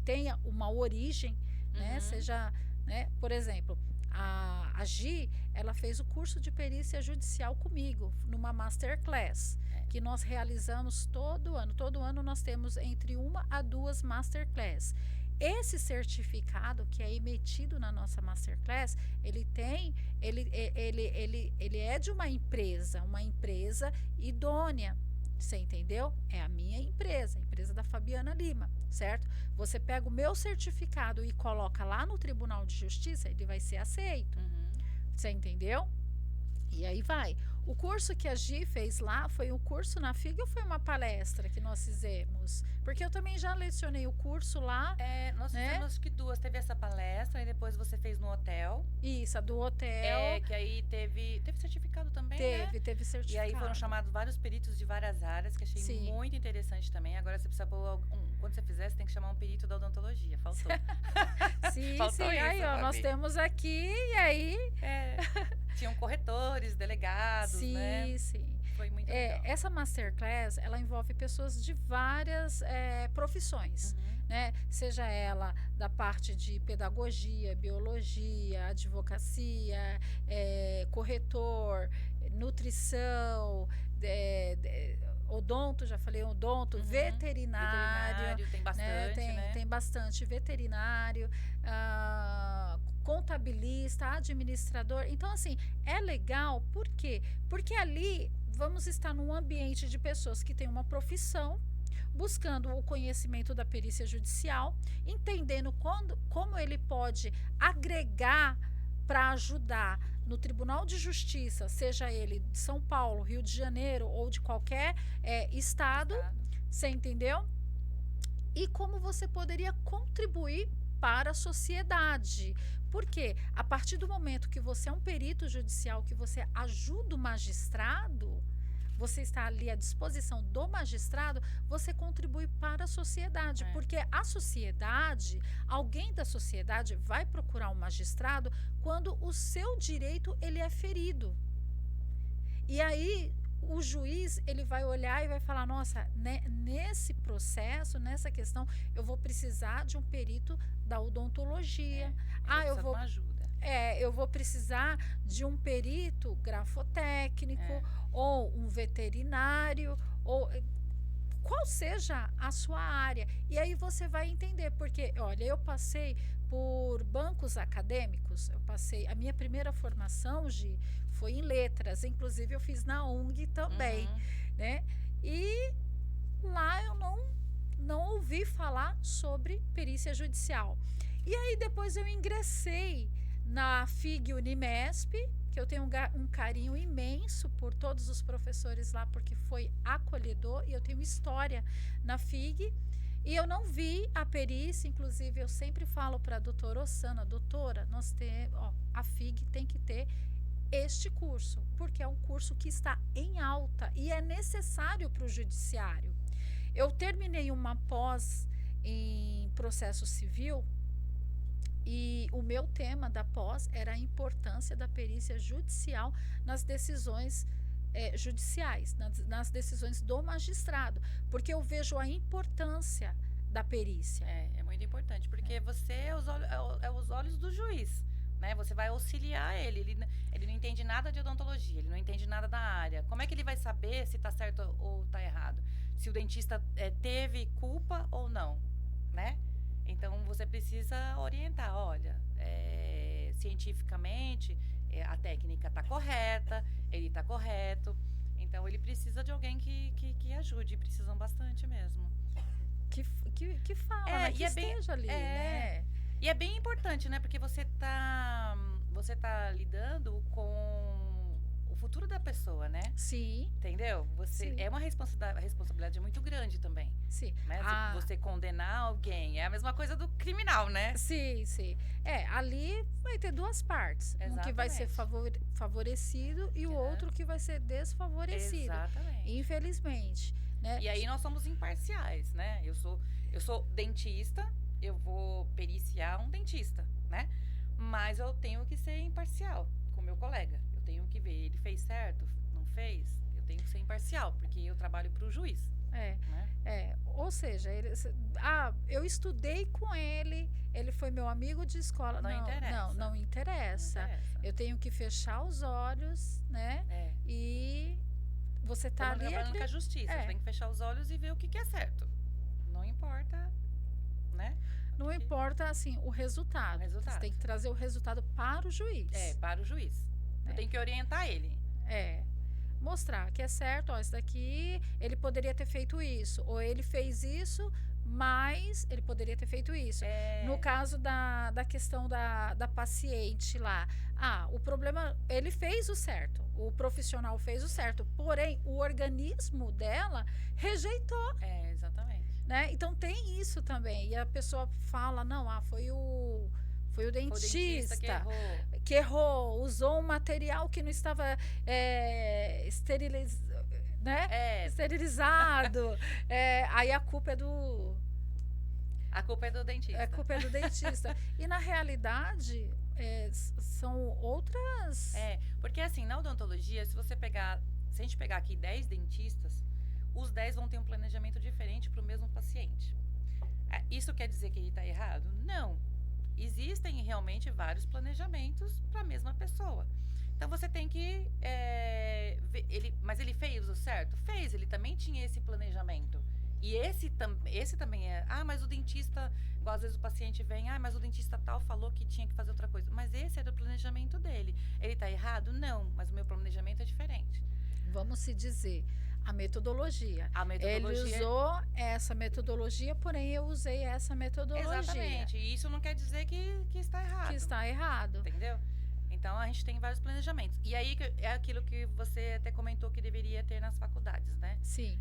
tenha uma origem, né? Uhum. Seja, né? Por exemplo, a Gi, ela fez o curso de perícia judicial comigo, numa masterclass, que nós realizamos todo ano. Todo ano nós temos entre 1 a 2 masterclass. Esse certificado que é emitido na nossa masterclass, ele é de uma empresa idônea. Você entendeu? É a minha empresa, a empresa da Fabiana Lima, certo? Você pega o meu certificado e coloca lá no Tribunal de Justiça, ele vai ser aceito. Uhum. Você entendeu? E aí vai. O curso que a Gi fez lá foi um curso na FIG ou foi uma palestra que nós fizemos? Porque eu também já lecionei o curso lá. Nós fizemos acho que 2. Teve essa palestra e depois você fez no hotel. Isso, a do hotel. Que aí teve certificado também, né? Teve certificado. E aí foram chamados vários peritos de várias áreas, que achei Sim. muito interessante também. Agora você precisa pôr quando você fizer, você tem que chamar um perito da odontologia. Faltou. Sim, Faltou sim. Aí, isso, ó, nós Fabi. temos aqui e aí. Tinham corretores, delegados, Sim, né? sim. Foi muito legal. Essa masterclass, ela envolve pessoas de várias profissões, Uhum. né? Seja ela da parte de pedagogia, biologia, advocacia, corretor, nutrição, odonto, já falei odonto, Uhum. veterinário, tem bastante, né? Tem bastante veterinário, contabilista, administrador. Então, assim, é legal, por quê? Porque ali vamos estar num ambiente de pessoas que têm uma profissão, buscando o conhecimento da perícia judicial, entendendo como ele pode agregar para ajudar no Tribunal de Justiça, seja ele de São Paulo, Rio de Janeiro ou de qualquer estado, você entendeu? E como você poderia contribuir para a sociedade. Porque a partir do momento que você é um perito judicial, que você ajuda o magistrado, você está ali à disposição do magistrado, você contribui para a sociedade. Porque a sociedade, alguém da sociedade vai procurar um magistrado quando o seu direito ele é ferido. E aí o juiz ele vai olhar e vai falar, nossa, nesse processo, nessa questão, eu vou precisar de um perito da odontologia. Eu vou eu vou precisar de um perito grafotécnico ou um veterinário ou qual seja a sua área. E aí você vai entender, porque, olha, eu passei por bancos acadêmicos, a minha primeira formação, Gi, foi em letras, inclusive eu fiz na UNG também, né? E lá eu não ouvi falar sobre perícia judicial. E aí depois eu ingressei na FIG Unimesp, que eu tenho um carinho imenso por todos os professores lá, porque foi acolhedor, e eu tenho história na FIG, e eu não vi a perícia. Inclusive eu sempre falo para a doutora Ossana, doutora, a FIG tem que ter este curso, porque é um curso que está em alta e é necessário para o judiciário. Eu terminei uma pós em processo civil e o meu tema da pós era a importância da perícia judicial nas decisões judiciais, nas decisões do magistrado, porque eu vejo a importância da perícia. É muito importante, porque você é os olhos do juiz, né? Você vai auxiliar ele não entende nada de odontologia, ele não entende nada da área. Como é que ele vai saber se está certo ou está errado? Se o dentista teve culpa ou não, né? Então, você precisa orientar, olha, cientificamente, a técnica está correta, ele está correto. Então, ele precisa de alguém que ajude, precisam bastante mesmo. Que fala, né? Que esteja ali, né? E é bem importante, né? Porque você tá lidando com o futuro da pessoa, né? Sim. Entendeu? Sim. É uma responsabilidade muito grande também. Sim. Né? Se você condenar alguém, é a mesma coisa do criminal, né? Sim. Ali vai ter duas partes. Exatamente. Um que vai ser favorecido e o outro que vai ser desfavorecido. Exatamente. Infelizmente. Né? E aí nós somos imparciais, né? Eu sou dentista, eu vou periciar um dentista, né? Mas eu tenho que ser imparcial com o meu colega. Eu tenho que ver, ele fez certo, não fez? Eu tenho que ser imparcial, porque eu trabalho para o juiz. Ou seja, eu estudei com ele foi meu amigo de escola. Não interessa. Eu tenho que fechar os olhos, né? E você tá ali... Trabalhando com a justiça, você tem que fechar os olhos e ver o que é certo. Não importa, né? Não importa, assim, o resultado. Você tem que trazer o resultado para o juiz. Para o juiz. Eu tenho que orientar ele. Mostrar que é certo, isso daqui, ele poderia ter feito isso. Ou ele fez isso, mas ele poderia ter feito isso. No caso da questão da paciente lá, o problema, ele fez o certo. O profissional fez o certo. Porém, o organismo dela rejeitou. Exatamente. Né? Então tem isso também. E a pessoa fala, não, foi o dentista que errou, usou um material que não estava esterilizado. Aí a culpa é do... A culpa é do dentista. A culpa é do dentista. E na realidade, são outras... porque assim, na odontologia, se a gente pegar aqui 10 dentistas, os 10 vão ter um planejamento diferente para o mesmo paciente. Isso quer dizer que ele está errado? Não. Existem realmente vários planejamentos para a mesma pessoa. Então, você tem que... mas ele fez o certo? Fez, ele também tinha esse planejamento. E esse também é... mas o dentista... Igual às vezes o paciente vem... mas o dentista tal falou que tinha que fazer outra coisa. Mas esse era o planejamento dele. Ele está errado? Não, mas o meu planejamento é diferente. Vamos se dizer... A metodologia. Ele usou essa metodologia, porém eu usei essa metodologia. Exatamente. E isso não quer dizer que está errado. Que está errado. Entendeu? Então, a gente tem vários planejamentos. E aí, é aquilo que você até comentou que deveria ter nas faculdades, né? Sim.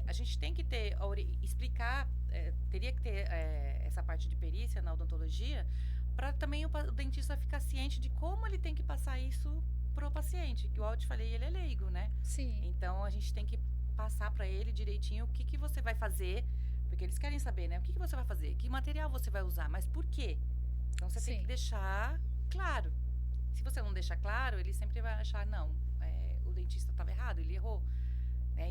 A gente tem que ter, explicar, teria que ter essa parte de perícia na odontologia, para também o dentista ficar ciente de como ele tem que passar isso pro paciente, que eu te falei, ele é leigo, né? Sim. Então, a gente tem que passar para ele direitinho o que você vai fazer, porque eles querem saber, né? O que você vai fazer, que material você vai usar, mas por quê? Então, você tem que deixar claro. Se você não deixar claro, ele sempre vai achar, não, o dentista estava errado, ele errou.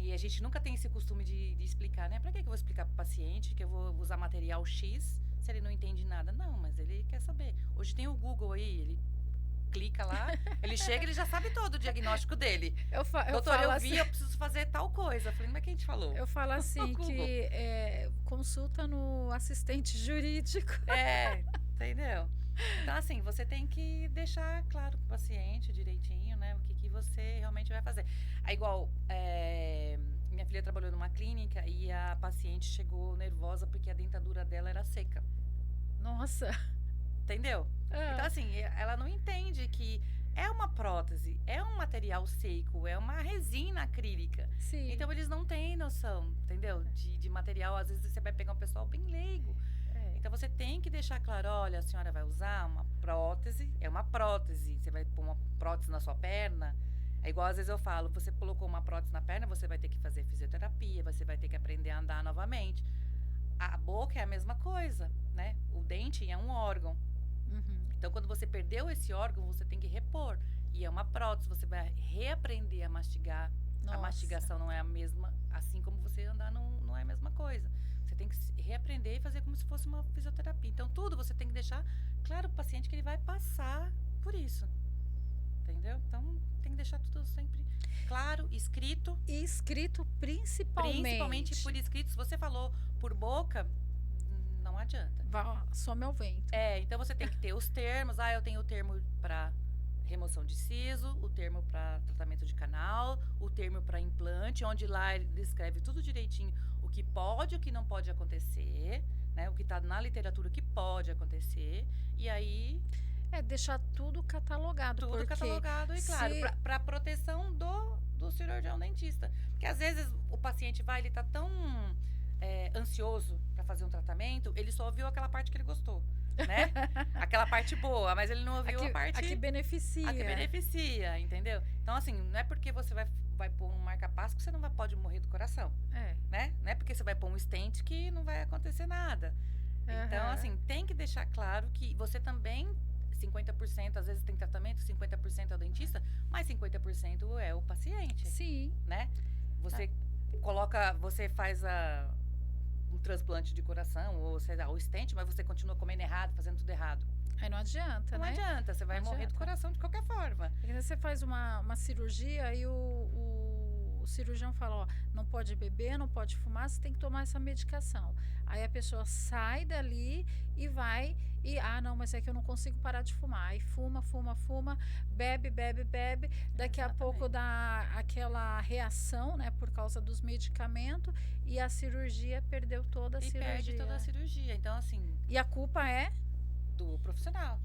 E a gente nunca tem esse costume de explicar, né? Para que eu vou explicar pro paciente que eu vou usar material X, paciente, ele não entende nada. Não, mas ele quer saber. Hoje tem o Google aí, ele clica lá, ele chega, ele já sabe todo o diagnóstico dele. Doutor, eu vi, eu preciso fazer tal coisa. Eu falei, mas quem te falou? Eu falo assim que consulta no assistente jurídico. Entendeu? Então, assim, você tem que deixar claro pro paciente direitinho, né? O que você realmente vai fazer. Aí, igual, minha filha trabalhou numa clínica e a paciente chegou nervosa porque a dentadura dela era seca. Nossa! Entendeu? Então, assim, ela não entende que é uma prótese, é um material seco, é uma resina acrílica. Sim. Então, eles não têm noção, entendeu? De material. Às vezes, você vai pegar um pessoal bem leigo. Então, você tem que deixar claro, olha, a senhora vai usar uma prótese, é uma prótese. Você vai pôr uma prótese na sua perna. É igual, às vezes, eu falo, você colocou uma prótese na perna, você vai ter que fazer fisioterapia, você vai ter que aprender a andar novamente. A boca é a mesma coisa, né? O dente é um órgão. Uhum. Então, quando você perdeu esse órgão, você tem que repor. E é uma prótese, você vai reaprender a mastigar. Nossa. A mastigação não é a mesma, assim como você andar não é a mesma coisa. Você tem que reaprender e fazer como se fosse uma fisioterapia. Então, tudo você tem que deixar claro para o paciente que ele vai passar por isso. Entendeu? Então, tem que deixar tudo sempre claro, escrito. E escrito principalmente. Principalmente por escrito. Se você falou por boca, não adianta. Some ao vento. Então você tem que ter os termos. Eu tenho o termo para remoção de siso, o termo para tratamento de canal, o termo para implante, onde lá ele descreve tudo direitinho o que pode e o que não pode acontecer, né? O que está na literatura, o que pode acontecer. E aí... deixar tudo catalogado. Tudo catalogado e, claro, para proteção do cirurgião dentista. Porque, às vezes, o paciente ele está tão ansioso para fazer um tratamento, ele só ouviu aquela parte que ele gostou, né? Aquela parte boa, mas ele não ouviu a parte... A que beneficia. A que beneficia, entendeu? Então, assim, não é porque você vai pôr um marca-passo que você não pode morrer do coração, né? Não é porque você vai pôr um stent que não vai acontecer nada. Então, assim, tem que deixar claro que você também... 50% às vezes tem tratamento, 50% é o dentista, mas 50% é o paciente. Sim. Né? Você você faz um transplante de coração, ou sei lá, o stent, mas você continua comendo errado, fazendo tudo errado. Aí não adianta, né? Não adianta, você vai morrer do coração de qualquer forma. Porque você faz uma cirurgia e o cirurgião fala, não pode beber, não pode fumar, você tem que tomar essa medicação. Aí a pessoa sai dali e vai não, mas é que eu não consigo parar de fumar. Aí fuma, bebe. Daqui a pouco dá aquela reação, né, por causa dos medicamentos e a cirurgia perdeu toda a cirurgia. Perde toda a cirurgia. Então, assim... E a culpa é? Do profissional.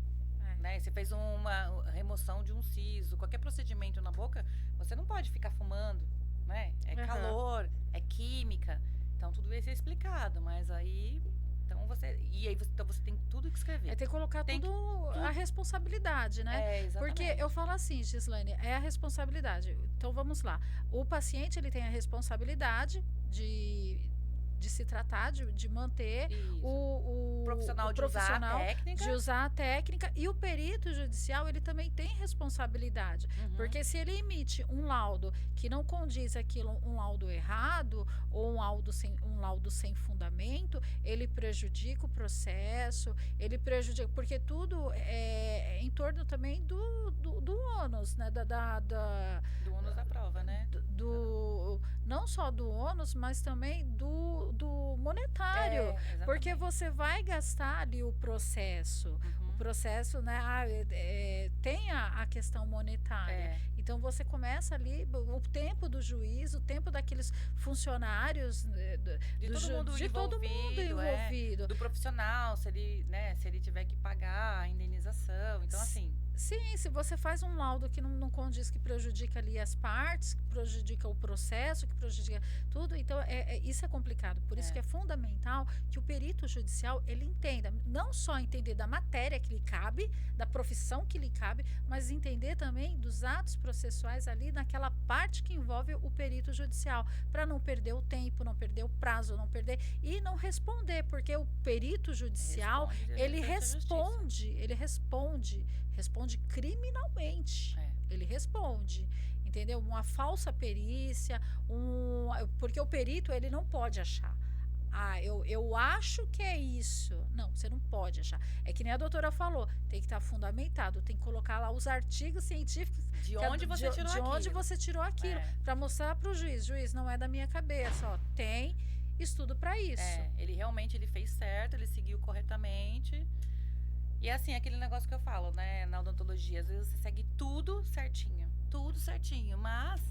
Né? Você fez uma remoção de um siso, qualquer procedimento na boca, você não pode ficar fumando, né? É calor, é química. Então, tudo isso é explicado, mas aí... Então, você tem tudo que escrever. Tem que colocar tudo a responsabilidade, né? Exatamente. Porque eu falo assim, Gislaine, é a responsabilidade. Então, vamos lá. O paciente, ele tem a responsabilidade de se tratar, de manter o profissional de usar a técnica, e o perito judicial, ele também tem responsabilidade, porque se ele emite um laudo que não condiz aquilo, um laudo errado ou um laudo sem fundamento, ele prejudica o processo, porque tudo é em torno também do ônus, né? Do ônus da prova, né? Não só do ônus, mas também do monetário, porque você vai gastar ali o processo. O processo, né, tem a questão monetária. Então, você começa ali, o tempo do juiz, o tempo daqueles funcionários, de todo mundo envolvido. Do profissional, se ele tiver que pagar a indenização. Então, assim... Sim, se você faz um laudo que não condiz, que prejudica ali as partes, que prejudica o processo, que prejudica tudo, então isso é complicado. Por isso que é fundamental que o perito judicial, ele entenda, não só entender da matéria que lhe cabe, da profissão que lhe cabe, mas entender também dos atos processuais ali naquela parte que envolve o perito judicial, para não perder o tempo, não perder o prazo, não perder e não responder, porque o perito judicial, ele responde criminalmente. Ele responde, entendeu? Uma falsa perícia, porque o perito, ele não pode achar. Eu acho que é isso. Não, você não pode achar. É que nem a doutora falou, tem que estar fundamentado, tem que colocar lá os artigos científicos De onde você tirou de onde aquilo. você tirou aquilo, para mostrar para o juiz, não é da minha cabeça, ó, tem estudo para isso. Ele realmente ele fez certo, ele seguiu corretamente. E assim, aquele negócio que eu falo, né, na odontologia, às vezes você segue tudo certinho, mas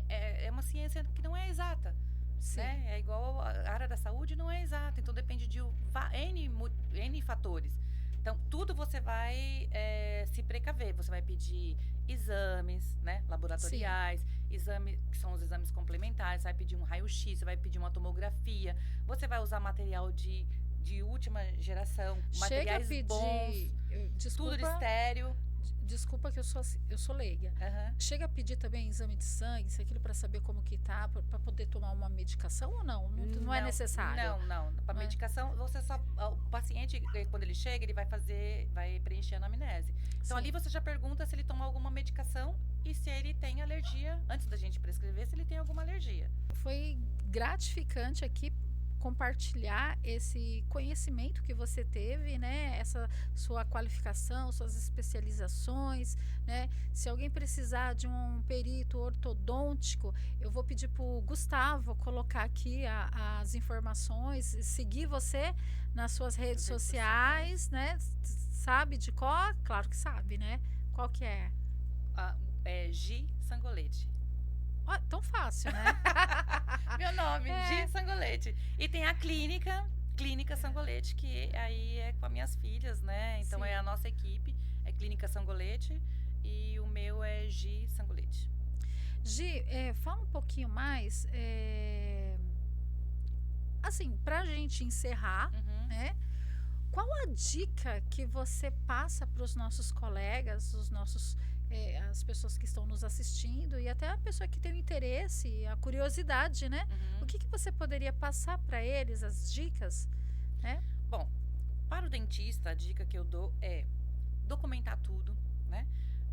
é uma ciência que não é exata, Sim. né? É igual a área da saúde não é exata, então depende de N fatores. Então, tudo você vai se precaver, você vai pedir exames, né, laboratoriais, exames que são os exames complementares, você vai pedir um raio-x, você vai pedir uma tomografia, você vai usar material de última geração, Chega a materiais pedir, bons, tudo estéreo. Desculpa que eu sou leiga. Chega a pedir também exame de sangue, isso aquilo para saber como que tá, para poder tomar uma medicação ou não? Não é necessário? Não. Para medicação, você só o paciente quando ele chega, ele vai preencher a anamnese. Então ali você já pergunta se ele toma alguma medicação e se ele tem alergia, antes da gente prescrever, se ele tem alguma alergia. Foi gratificante aqui compartilhar esse conhecimento que você teve, né? Essa sua qualificação, suas especializações, né? Se alguém precisar de um perito ortodôntico, eu vou pedir para o Gustavo colocar aqui as informações, seguir você nas suas redes sociais, né? Sabe de qual? Claro que sabe, né? Qual que é? Gi Sangolete. Oh, tão fácil, né? Meu nome, Gi Sangolete. E tem a Clínica Sangolete, que aí é com as minhas filhas, né? Então Sim. é a nossa equipe, é Clínica Sangolete e o meu é Gi Sangolete. Gi, fala um pouquinho mais, assim, pra gente encerrar, né? Qual a dica que você passa para os nossos colegas, as pessoas que estão nos assistindo e até a pessoa que tem o interesse, a curiosidade, né? O que você poderia passar para eles, as dicas, né? Bom, para o dentista, a dica que eu dou é documentar tudo, né?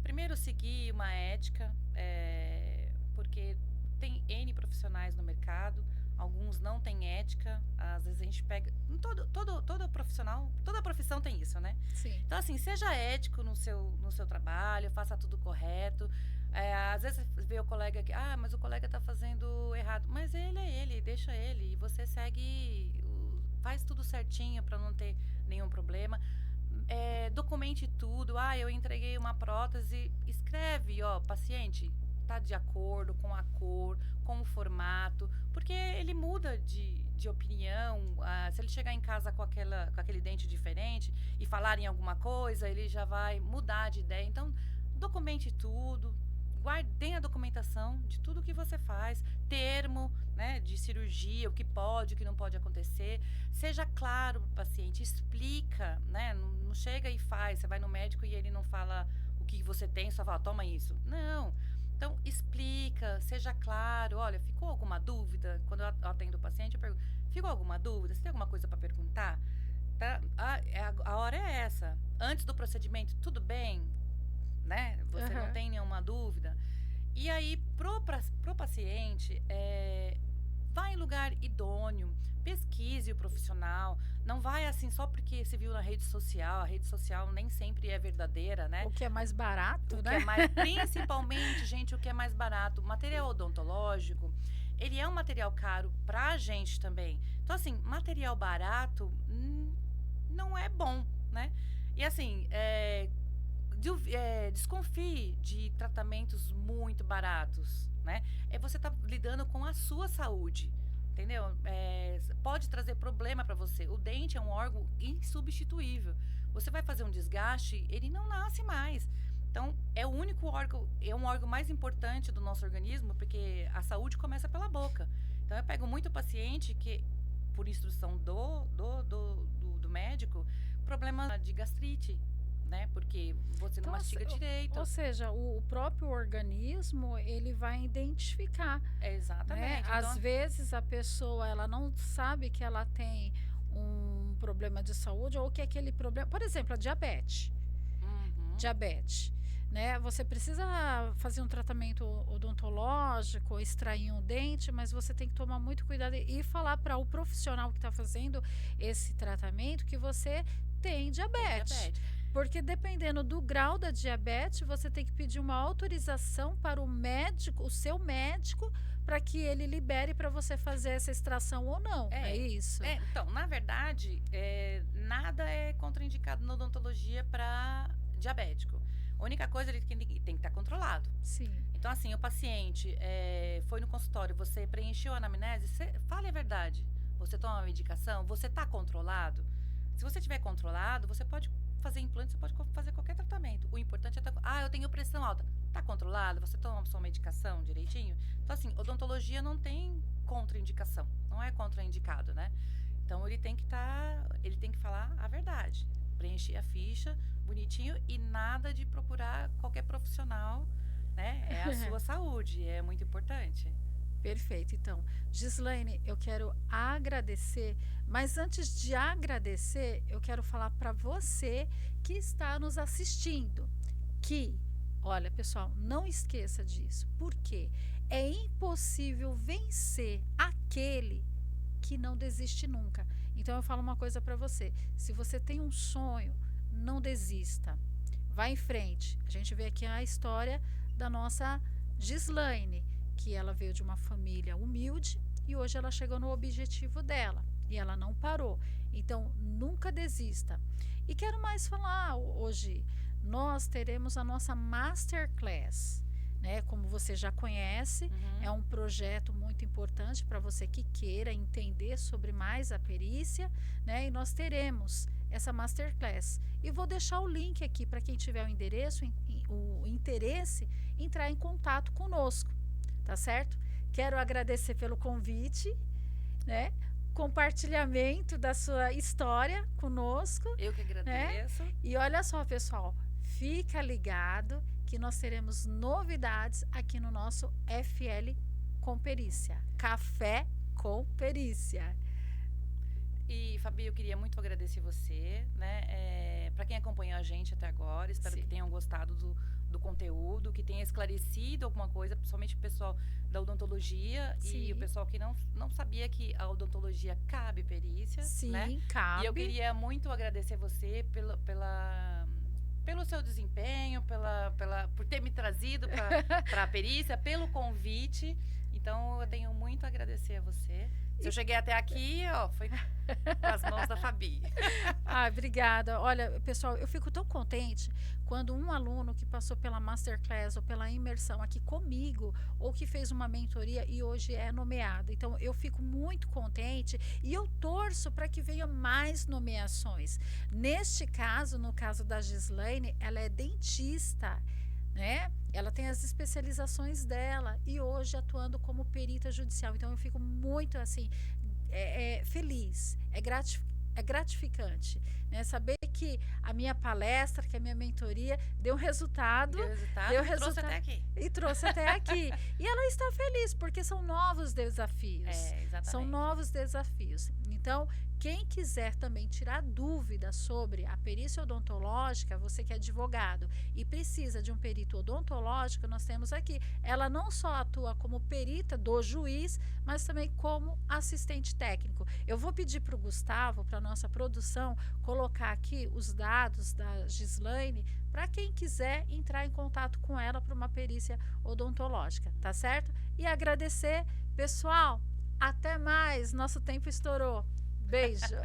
Primeiro, seguir uma ética, porque tem N profissionais no mercado, alguns não têm ética, às vezes a gente pega... Todo profissional, toda profissão tem isso, né? Sim. Então, assim, seja ético no seu trabalho, faça tudo correto. Às vezes você vê o colega que, mas o colega tá fazendo errado. Mas ele, deixa ele. E você segue, faz tudo certinho para não ter nenhum problema. Documente tudo. Eu entreguei uma prótese, escreve, paciente, tá de acordo com a cor, com o formato, porque ele muda de opinião. Se ele chegar em casa com aquele dente diferente e falar em alguma coisa, ele já vai mudar de ideia. Então, documente tudo, tenha a documentação de tudo que você faz, termo, né, de cirurgia, o que pode, o que não pode acontecer. Seja claro para o paciente, explica, né? Não chega e faz, você vai no médico e ele não fala o que você tem, só fala, toma isso. Não. Então, explica, seja claro. Olha, ficou alguma dúvida? Quando eu atendo o paciente, eu pergunto, ficou alguma dúvida? Você tem alguma coisa para perguntar? Tá? A hora é essa. Antes do procedimento, tudo bem? Né? Você não tem nenhuma dúvida? E aí, pro paciente, vá em lugar idôneo, pesquise o profissional. Não vai assim só porque se viu na rede social. A rede social nem sempre é verdadeira, né? O que é mais barato, né? Principalmente, gente, o que é mais barato. Material odontológico, ele é um material caro pra gente também. Então, assim, material barato não é bom, né? E assim, desconfie de tratamentos muito baratos, né? Você tá lidando com a sua saúde. Entendeu? Pode trazer problema para você. O dente é um órgão insubstituível. Você vai fazer um desgaste, ele não nasce mais. Então, é o único órgão, é um órgão mais importante do nosso organismo, porque a saúde começa pela boca. Então, eu pego muito paciente que, por instrução do médico, problema de gastrite, né? Porque você não mastiga direito. Ou seja, o próprio organismo, ele vai identificar. Exatamente. Né? Então, às vezes a pessoa, ela não sabe que ela tem um problema de saúde ou que aquele problema... Por exemplo, a diabetes. Diabetes. Né? Você precisa fazer um tratamento odontológico, extrair um dente, mas você tem que tomar muito cuidado e falar para o profissional que está fazendo esse tratamento que você tem diabetes. diabetes. Porque dependendo do grau da diabetes, você tem que pedir uma autorização para o médico, o seu médico, para que ele libere para você fazer essa extração ou não. É isso? Então, na verdade, nada é contraindicado na odontologia para diabético. A única coisa, ele tem que estar controlado. Sim. Então, assim, o paciente foi no consultório, você preencheu a anamnese, fale a verdade. Você toma uma medicação, você está controlado? Se você estiver controlado, você pode fazer implante, você pode fazer qualquer tratamento. O importante é eu tenho pressão alta. Está controlado? Você toma sua medicação direitinho? Então, assim, odontologia não tem contraindicação. Não é contraindicado, né? Então, ele tem que falar a verdade. Preencher a ficha bonitinho e nada de procurar qualquer profissional, né? É a sua saúde, é muito importante. Perfeito. Então, Gislaine, eu quero agradecer, mas antes de agradecer, eu quero falar para você que está nos assistindo que, olha, pessoal, não esqueça disso, porque é impossível vencer aquele que não desiste nunca. Então, eu falo uma coisa para você: se você tem um sonho, não desista. Vá em frente. A gente vê aqui a história da nossa Gislaine, que ela veio de uma família humilde e hoje ela chegou no objetivo dela e ela não parou. Então, nunca desista. E quero mais falar hoje, nós teremos a nossa Masterclass, né? Como você já conhece, é um projeto muito importante para você que queira entender sobre mais a perícia, né? E nós teremos essa Masterclass. E vou deixar o link aqui para quem tiver o endereço, o interesse, entrar em contato conosco. Tá certo? Quero agradecer pelo convite, né? Compartilhamento da sua história conosco. Eu que agradeço. Né? E olha só, pessoal, fica ligado que nós teremos novidades aqui no nosso FL com Perícia. Café com Perícia. E, Fabi, eu queria muito agradecer você, né? Para quem acompanhou a gente até agora, espero que tenham gostado do conteúdo, que tenha esclarecido alguma coisa, principalmente o pessoal da odontologia. Sim. E o pessoal que não sabia que a odontologia cabe perícia. Sim, né? cabe. E eu queria muito agradecer você pelo seu desempenho, por ter me trazido para a perícia, pelo convite. Então, eu tenho muito a agradecer a você. Se eu cheguei até aqui, foi com as mãos da Fabi. Obrigada. Olha, pessoal, eu fico tão contente quando um aluno que passou pela Masterclass ou pela imersão aqui comigo, ou que fez uma mentoria e hoje é nomeado. Então, eu fico muito contente e eu torço para que venham mais nomeações. Neste caso, no caso da Gislaine, ela é dentista, né? Ela tem as especializações dela e hoje atuando como perita judicial. Então eu fico muito assim feliz, é gratificante, né? Saber que a minha palestra, que a minha mentoria deu resultado, trouxe até aqui. E trouxe até aqui. E ela está feliz porque são novos desafios. Exatamente. São novos desafios. Então, quem quiser também tirar dúvidas sobre a perícia odontológica, você que é advogado e precisa de um perito odontológico, nós temos aqui. Ela não só atua como perita do juiz, mas também como assistente técnico. Eu vou pedir para o Gustavo, para a nossa produção, colocar aqui os dados da Gislaine para quem quiser entrar em contato com ela para uma perícia odontológica, tá certo? E agradecer, pessoal, até mais, nosso tempo estourou. Beijo!